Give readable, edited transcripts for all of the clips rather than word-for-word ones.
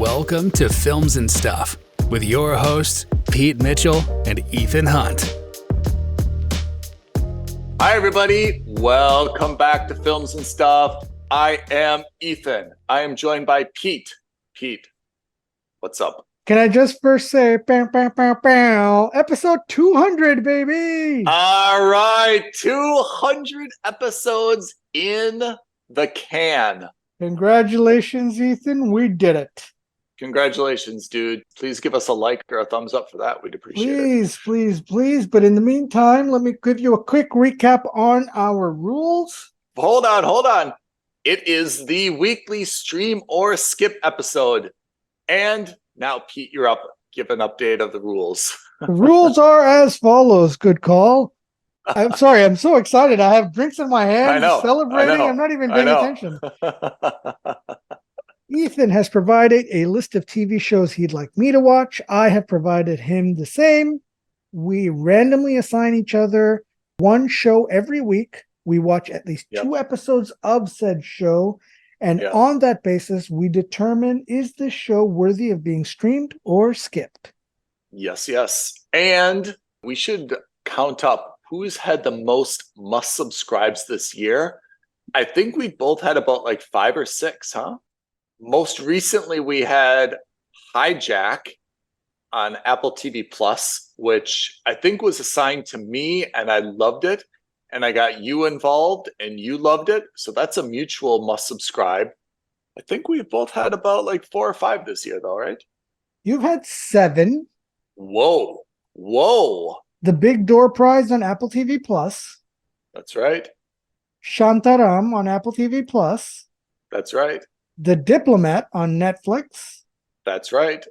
Welcome to Films and Stuff with your hosts, Pete Mitchell and Ethan Hunt. Hi, everybody. Welcome back to Films and Stuff. I am Ethan. I am joined by Pete. Pete, what's up? Can I just first say, bow, bow, bow, bow, episode 200, baby! All right, 200 episodes in the can. Congratulations, Ethan. We did it. Congratulations, dude. Please give us a like or a thumbs up for that. We'd appreciate it. Please. But in the meantime, let me give you a quick recap on our rules. Hold on. It is the weekly stream or skip episode. And now, Pete, you're up. Give an update of the rules. The rules are as follows. Good call. I'm sorry. I'm so excited. I have drinks in my hand. I know. Celebrating. I'm not even paying attention. Ethan has provided a list of TV shows he'd like me to watch. I have provided him the same. We randomly assign each other one show every week. We watch at least 2 episodes of said show. And on that basis, we determine, is this show worthy of being streamed or skipped? Yes. And we should count up who's had the most must subscribes this year. I think we both had about like 5 or 6, huh? Most recently, we had Hijack on Apple TV Plus, which I think was assigned to me, and I loved it. And I got you involved, and you loved it. So that's a mutual must subscribe. I think we've both had about like 4 or 5 this year, though, right? You've had 7. Whoa. The Big Door Prize on Apple TV Plus. That's right. Shantaram on Apple TV Plus. That's right. The Diplomat on Netflix. That's right.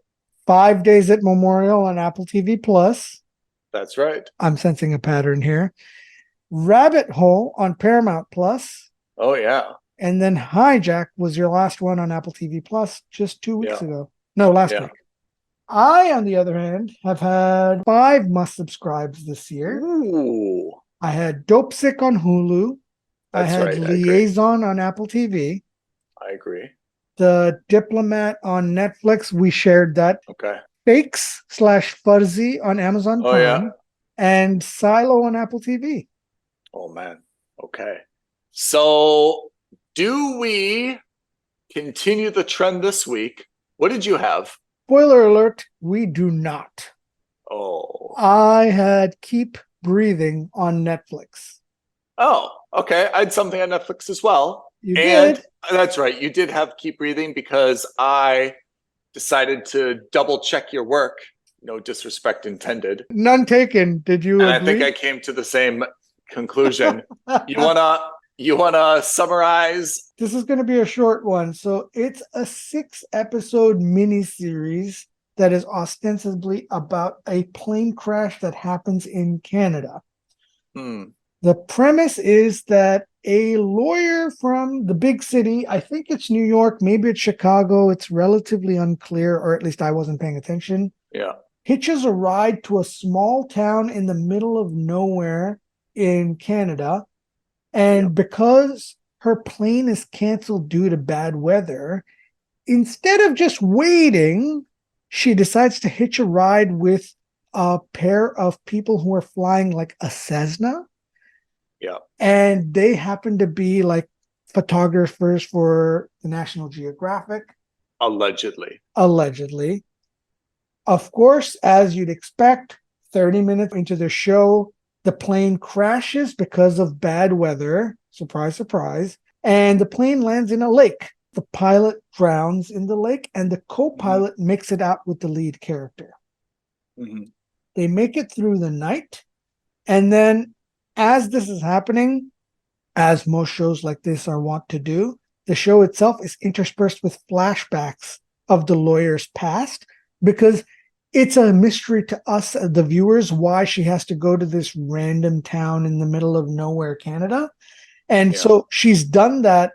5 Days at Memorial on Apple TV Plus. That's right. I'm sensing a pattern here. Rabbit Hole on Paramount Plus. Oh, yeah. And then Hijack was your last one on Apple TV Plus just 2 weeks ago. No, last week. I, on the other hand, have had 5 must-subscribes this year. Ooh. I had Dope Sick on Hulu. I had Liaison on Apple TV. I agree. The Diplomat on Netflix. We shared that. Okay. Fakes/Fuzzy on Amazon Prime. Yeah. And Silo on Apple TV. Oh, man. Okay. So do we continue the trend this week? What did you have? Spoiler alert, we do not. Oh. I had Keep Breathing on Netflix. Oh, okay. I had something on Netflix as well. You did? That's right. You did have Keep Breathing because I decided to double check your work. No disrespect intended. None taken. Did you agree? I think I came to the same conclusion. You wanna summarize? This is going to be a short one. So it's a 6-episode miniseries that is ostensibly about a plane crash that happens in Canada. The premise is that a lawyer from the big city, I think it's New York, maybe it's Chicago, it's relatively unclear, or at least I wasn't paying attention. Yeah. Hitches a ride to a small town in the middle of nowhere in Canada. And because her plane is canceled due to bad weather, instead of just waiting, she decides to hitch a ride with a pair of people who are flying like a Cessna. Yeah. And they happen to be like photographers for the National Geographic. Allegedly. Of course, as you'd expect, 30 minutes into the show, the plane crashes because of bad weather. Surprise, surprise. And the plane lands in a lake. The pilot drowns in the lake, and the co-pilot makes it out with the lead character. They make it through the night. And then as this is happening, as most shows like this are wont to do, the show itself is interspersed with flashbacks of the lawyer's past, because it's a mystery to us, the viewers, why she has to go to this random town in the middle of nowhere, Canada. And so she's done that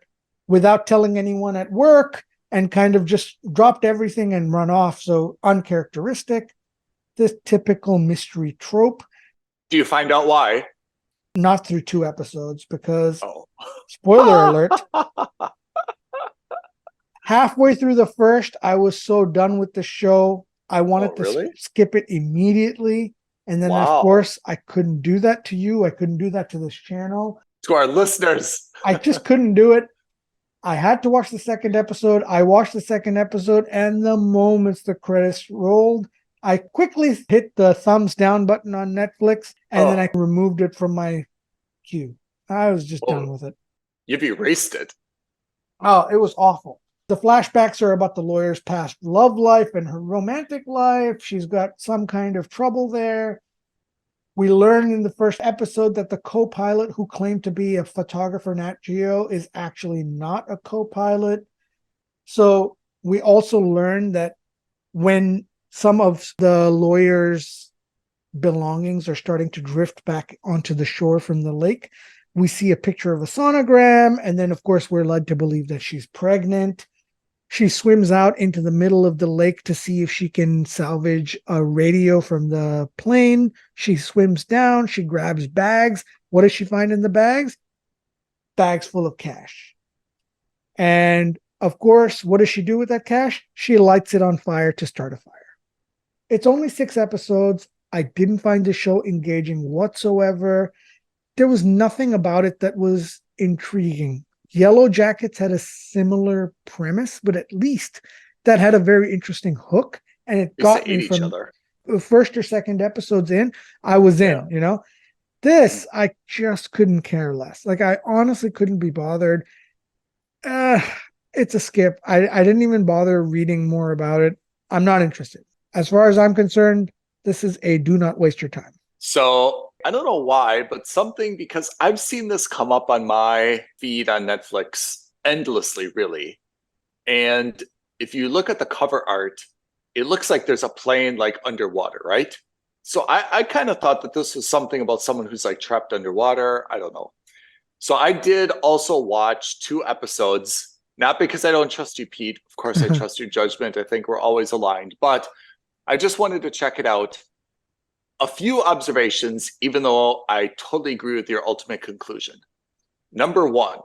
without telling anyone at work and kind of just dropped everything and run off. So uncharacteristic, this typical mystery trope. Do you find out why? Not through 2 episodes because, spoiler alert, Halfway through the first, I was so done with the show. I wanted to really? skip it immediately. And then, of Wow. course, I couldn't do that to you. I couldn't do that to this channel. To our listeners. I just couldn't do it. I had to watch the second episode. I watched the second episode, and the moments the credits rolled, I quickly hit the thumbs down button on Netflix, and then I removed it from my queue. I was just done with it. You've erased it. Oh, it was awful. The flashbacks are about the lawyer's past love life and her romantic life. She's got some kind of trouble there. We learn in the first episode that the co-pilot who claimed to be a photographer Nat Geo is actually not a co-pilot. So we also learn that when some of the lawyer's belongings are starting to drift back onto the shore from the lake, we see a picture of a sonogram. And then, of course, we're led to believe that she's pregnant. She swims out into the middle of the lake to see if she can salvage a radio from the plane. She swims down. She grabs bags. What does she find in the bags? Bags full of cash. And, of course, what does she do with that cash? She lights it on fire to start a fire. It's only 6 episodes. I didn't find the show engaging whatsoever. There was nothing about it that was intriguing. Yellow Jackets had a similar premise, but at least that had a very interesting hook, and it got me from the first or second episodes in. I was in, you know. This, I just couldn't care less. Like, I honestly couldn't be bothered. It's a skip. I didn't even bother reading more about it. I'm not interested. As far as I'm concerned, this is a do not waste your time. So I don't know why, but because I've seen this come up on my feed on Netflix endlessly, really. And if you look at the cover art, it looks like there's a plane like underwater, right? So I kind of thought that this was something about someone who's like trapped underwater. I don't know. So I did also watch 2 episodes, not because I don't trust you, Pete. Of course, I trust your judgment. I think we're always aligned, but I just wanted to check it out. A few observations, even though I totally agree with your ultimate conclusion. Number 1,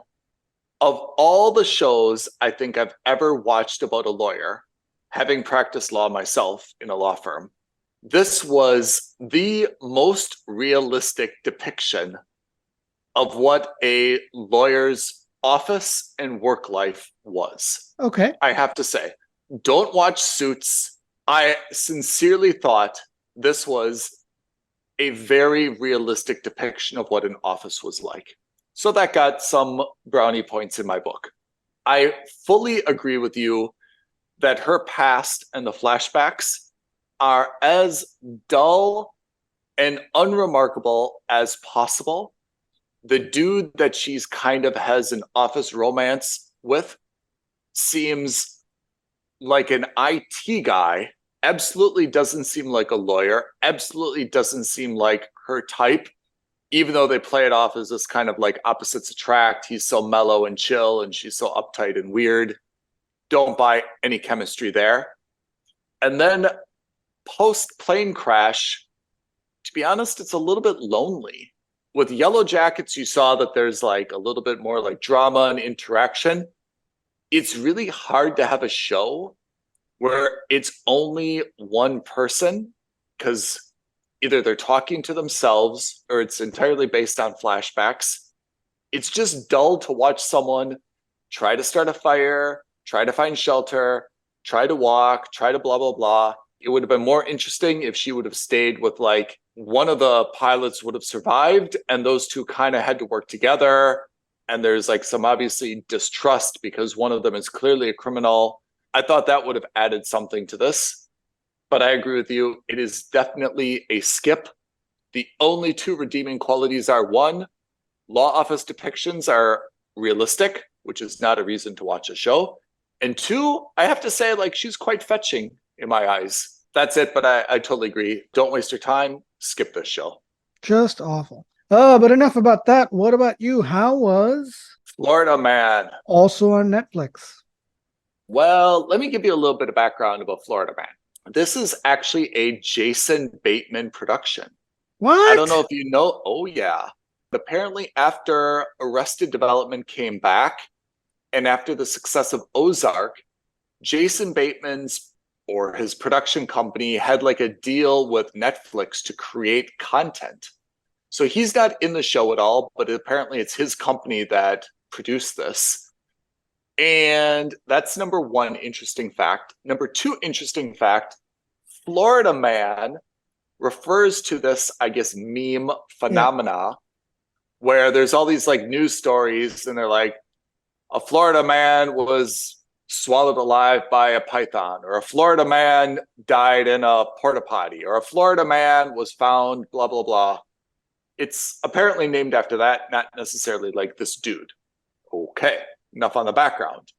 of all the shows I think I've ever watched about a lawyer, having practiced law myself in a law firm, this was the most realistic depiction of what a lawyer's office and work life was. Okay. I have to say, don't watch Suits. I sincerely thought this was a very realistic depiction of what an office was like. So that got some brownie points in my book. I fully agree with you that her past and the flashbacks are as dull and unremarkable as possible. The dude that she's kind of has an office romance with seems like an IT guy. Absolutely doesn't seem like a lawyer, absolutely doesn't seem like her type, even though they play it off as this kind of like opposites attract. He's so mellow and chill, and she's so uptight and weird. Don't buy any chemistry there. And then post plane crash, to be honest, it's a little bit lonely. With Yellow Jackets, you saw that there's like a little bit more like drama and interaction. It's really hard to have a show where it's only one person, because either they're talking to themselves or it's entirely based on flashbacks. It's just dull to watch someone try to start a fire, try to find shelter, try to walk, try to blah, blah, blah. It would have been more interesting if she would have stayed with like one of the pilots would have survived and those two kind of had to work together. And there's like some obviously distrust because one of them is clearly a criminal. I thought that would have added something to this, but I agree with you. It is definitely a skip. The only 2 redeeming qualities are 1, law office depictions are realistic, which is not a reason to watch a show. And 2, I have to say, like, she's quite fetching in my eyes. That's it, but I totally agree. Don't waste your time. Skip this show. Just awful. But enough about that. What about you? How was Florida Man? Also on Netflix. Well, let me give you a little bit of background about Florida Man. This is actually a Jason Bateman production. What? I don't know if you know. Oh, yeah. Apparently, after Arrested Development came back, and after the success of Ozark, Jason Bateman's or his production company had like a deal with Netflix to create content. So he's not in the show at all, but apparently it's his company that produced this. And that's number one interesting fact. Number two interesting fact, Florida Man refers to this, I guess, meme phenomena where there's all these like news stories and they're like, a Florida man was swallowed alive by a python, or a Florida man died in a porta potty, or a Florida man was found, blah, blah, blah. It's apparently named after that, not necessarily like this dude. Okay, enough on the background.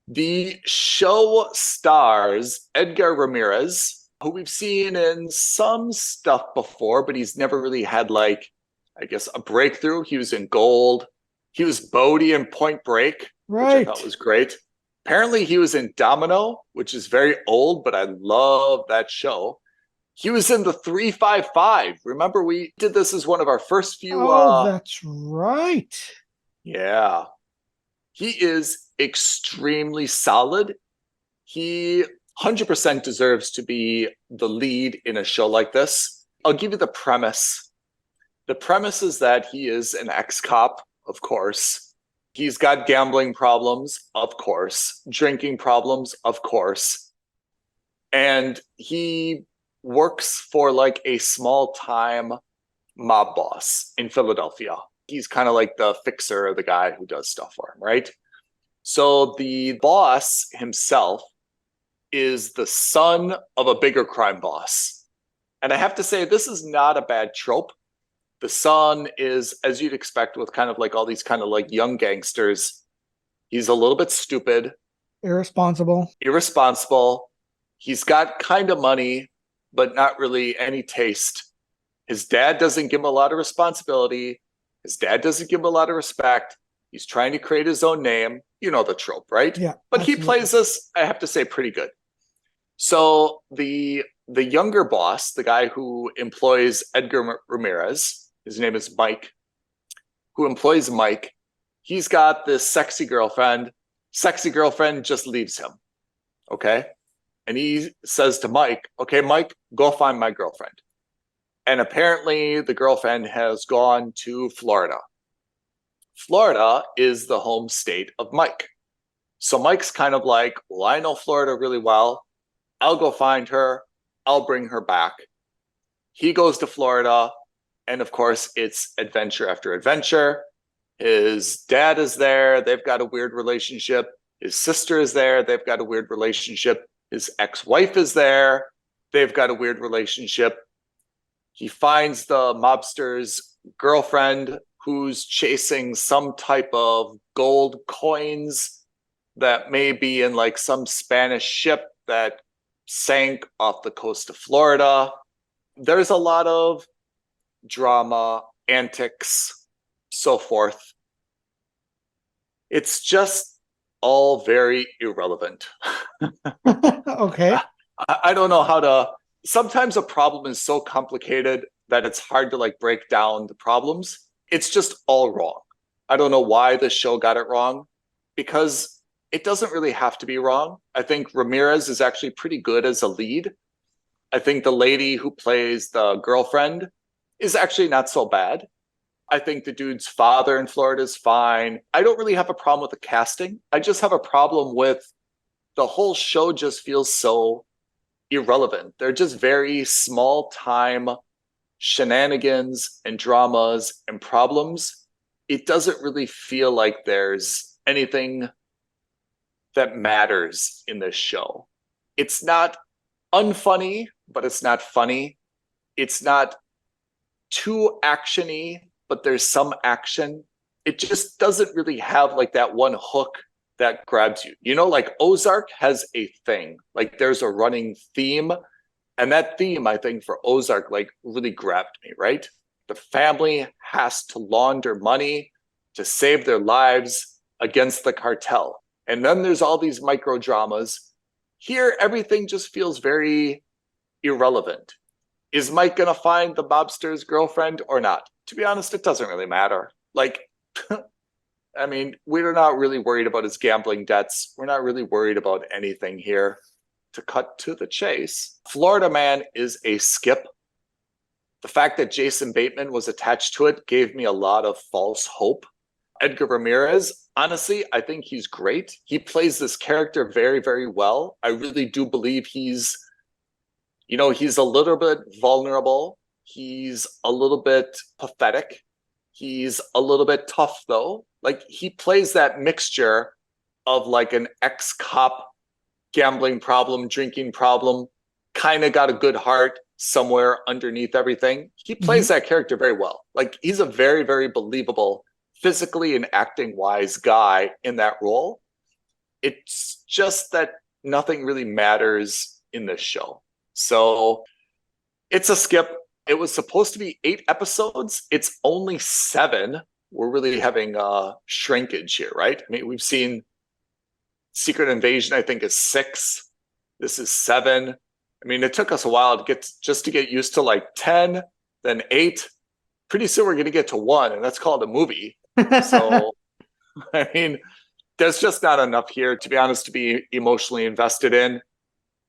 The show stars Edgar Ramirez, who we've seen in some stuff before, but he's never really had like, I guess, a breakthrough. He was in Gold. He was Bodie in Point Break, Right. which I thought was great. Apparently he was in Domino, which is very old, but I love that show. He was in the 355. Remember, we did this as one of our first few. That's right. Yeah. He is extremely solid. He 100% deserves to be the lead in a show like this. I'll give you the premise. The premise is that he is an ex-cop, of course. He's got gambling problems, of course. Drinking problems, of course. And he works for like a small-time mob boss in Philadelphia. He's kind of like the fixer, the guy who does stuff for him, right? So the boss himself is the son of a bigger crime boss. And I have to say, this is not a bad trope. The son is, as you'd expect with kind of like all these kind of like young gangsters, he's a little bit stupid. Irresponsible. He's got kind of money, but not really any taste. His dad doesn't give him a lot of responsibility. His dad doesn't give him a lot of respect. He's trying to create his own name. You know the trope, right? Yeah. But absolutely. he plays this, I have to say, pretty good. So the younger boss, the guy who employs Edgar Ramirez, his name is Mike, who employs Mike, he's got this sexy girlfriend. Sexy girlfriend just leaves him, okay? And he says to Mike, okay, Mike, go find my girlfriend. And apparently the girlfriend has gone to Florida. Florida is the home state of Mike. So Mike's kind of like, well, I know Florida really well. I'll go find her. I'll bring her back. He goes to Florida. And of course, it's adventure after adventure. His dad is there. They've got a weird relationship. His sister is there. They've got a weird relationship. His ex-wife is there. They've got a weird relationship. He finds the mobster's girlfriend who's chasing some type of gold coins that may be in like some Spanish ship that sank off the coast of Florida. There's a lot of drama, antics, so forth. It's just all very irrelevant. Okay. I don't know how to. Sometimes a problem is so complicated that it's hard to like break down the problems. It's just all wrong. I don't know why the show got it wrong, because it doesn't really have to be wrong. I think Ramirez is actually pretty good as a lead. I think the lady who plays the girlfriend is actually not so bad. I think the dude's father in Florida is fine. I don't really have a problem with the casting. I just have a problem with the whole show just feels so irrelevant. They're just very small time shenanigans and dramas and problems. It doesn't really feel like there's anything that matters in this show. It's not unfunny, but it's not funny. It's not too actiony, but there's some action. It just doesn't really have like that one hook that grabs you. You know, like Ozark has a thing. Like there's a running theme. And that theme, I think, for Ozark, like really grabbed me, right? The family has to launder money to save their lives against the cartel. And then there's all these micro dramas. Here, everything just feels very irrelevant. Is Mike going to find the mobster's girlfriend or not? To be honest, it doesn't really matter. Like, I mean, we're not really worried about his gambling debts. We're not really worried about anything here. To cut to the chase, Florida Man is a skip. The fact that Jason Bateman was attached to it gave me a lot of false hope. Edgar Ramirez, honestly, I think he's great. He plays this character very, very well. I really do believe he's a little bit vulnerable. He's a little bit pathetic. He's a little bit tough, though. Like, he plays that mixture of like an ex-cop gambling problem, drinking problem, kind of got a good heart somewhere underneath everything. He plays that character very well. Like, he's a very, very believable, physically and acting wise guy in that role. It's just that nothing really matters in this show. So it's a skip. It was supposed to be 8 episodes. It's only 7. We're really having shrinkage here, right? I mean, we've seen Secret Invasion, I think, is 6. This is 7. I mean, it took us a while to get used to like 10, then 8. Pretty soon we're going to get to 1, and that's called a movie. So, I mean, there's just not enough here, to be honest, to be emotionally invested in.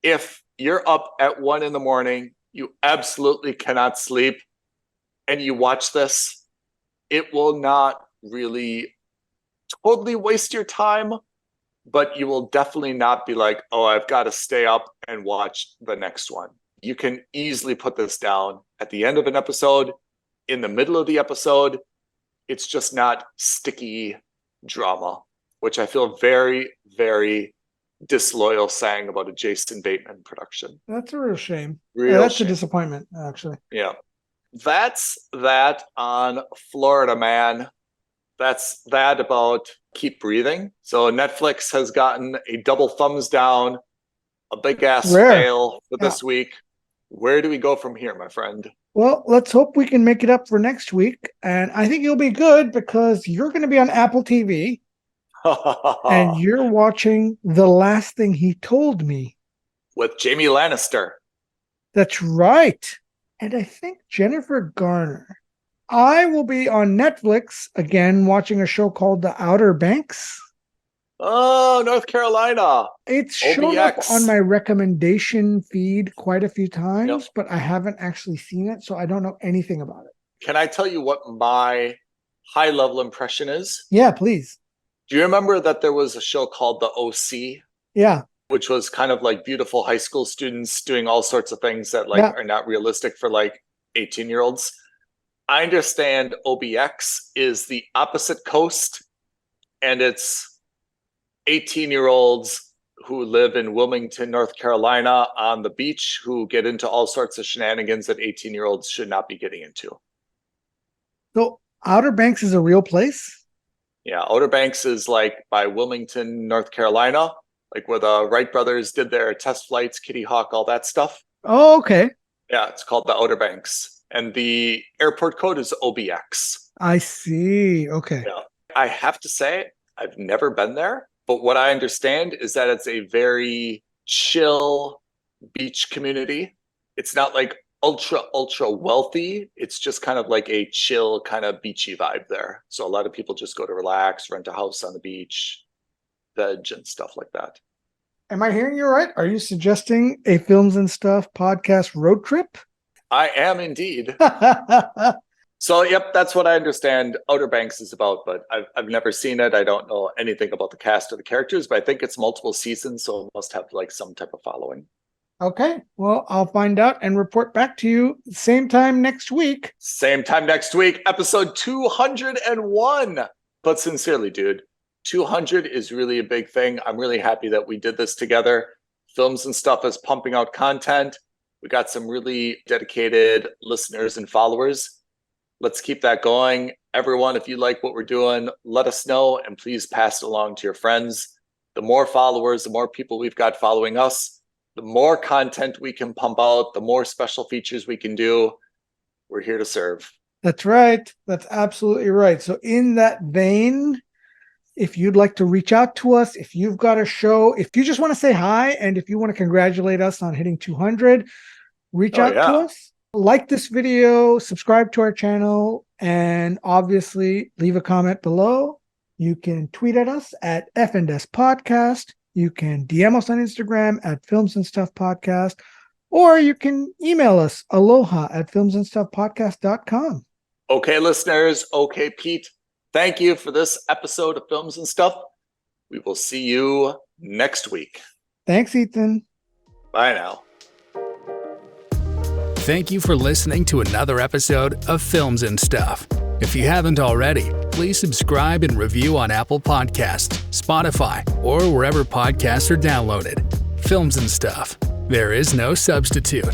If you're up at 1 in the morning, you absolutely cannot sleep, and you watch this, it will not really totally waste your time, but you will definitely not be like, oh, I've got to stay up and watch the next one. You can easily put this down at the end of an episode, in the middle of the episode. It's just not sticky drama, which I feel very, very disloyal saying about a Jason Bateman production. That's a real shame. Real shame. A disappointment, actually. Yeah. That's that on Florida Man. That's that about Keep Breathing. So Netflix has gotten a double thumbs down, a big ass fail for this week. Where do we go from here, my friend? Well, let's hope we can make it up for next week. And I think you'll be good because you're going to be on Apple TV. And you're watching The Last Thing He Told Me. With Jamie Lannister. That's right. And I think Jennifer Garner. I will be on Netflix again watching a show called The Outer Banks. Oh, North Carolina. It's shown up on my recommendation feed quite a few times, but I haven't actually seen it, so I don't know anything about it. Can I tell you what my high-level impression is? Yeah, please. Do you remember that there was a show called The OC? Yeah. Which was kind of like beautiful high school students doing all sorts of things that are not realistic for like 18-year-olds. I understand OBX is the opposite coast, and it's 18-year-olds who live in Wilmington, North Carolina on the beach who get into all sorts of shenanigans that 18-year-olds should not be getting into. So Outer Banks is a real place? Yeah, Outer Banks is like by Wilmington, North Carolina, like where the Wright brothers did their test flights, Kitty Hawk, all that stuff. Oh, okay. Yeah, it's called the Outer Banks. And the airport code is OBX. I see. Okay. Yeah. I have to say, I've never been there, but what I understand is that it's a very chill beach community. It's not like ultra wealthy. It's just kind of like a chill kind of beachy vibe there. So a lot of people just go to relax, rent a house on the beach, veg and stuff like that. Am I hearing you right? Are you suggesting a Films and Stuff podcast road trip? I am indeed. So, yep, that's what I understand Outer Banks is about, but I've never seen it. I don't know anything about the cast or the characters, but I think it's multiple seasons, so it must have like some type of following. Okay, well, I'll find out and report back to you same time next week. Same time next week, episode 201. But sincerely, dude, 200 is really a big thing. I'm really happy that we did this together. Films and Stuff is pumping out content. We got some really dedicated listeners and followers. Let's keep that going. Everyone, if you like what we're doing, let us know and please pass it along to your friends. The more followers, the more people we've got following us, the more content we can pump out, the more special features we can do. We're here to serve. That's right. That's absolutely right. So in that vein, if you'd like to reach out to us, if you've got a show, if you just want to say hi, and if you want to congratulate us on hitting 200, reach out to us. Like this video, subscribe to our channel, and obviously leave a comment below. You can tweet at us at F&S Podcast. You can DM us on Instagram at Films and Stuff Podcast, or you can email us aloha@filmsandstuffpodcast.com. Okay, listeners. Okay, Pete. Thank you for this episode of Films and Stuff. We will see you next week. Thanks, Ethan. Bye now. Thank you for listening to another episode of Films and Stuff. If you haven't already, please subscribe and review on Apple Podcasts, Spotify, or wherever podcasts are downloaded. Films and Stuff. There is no substitute.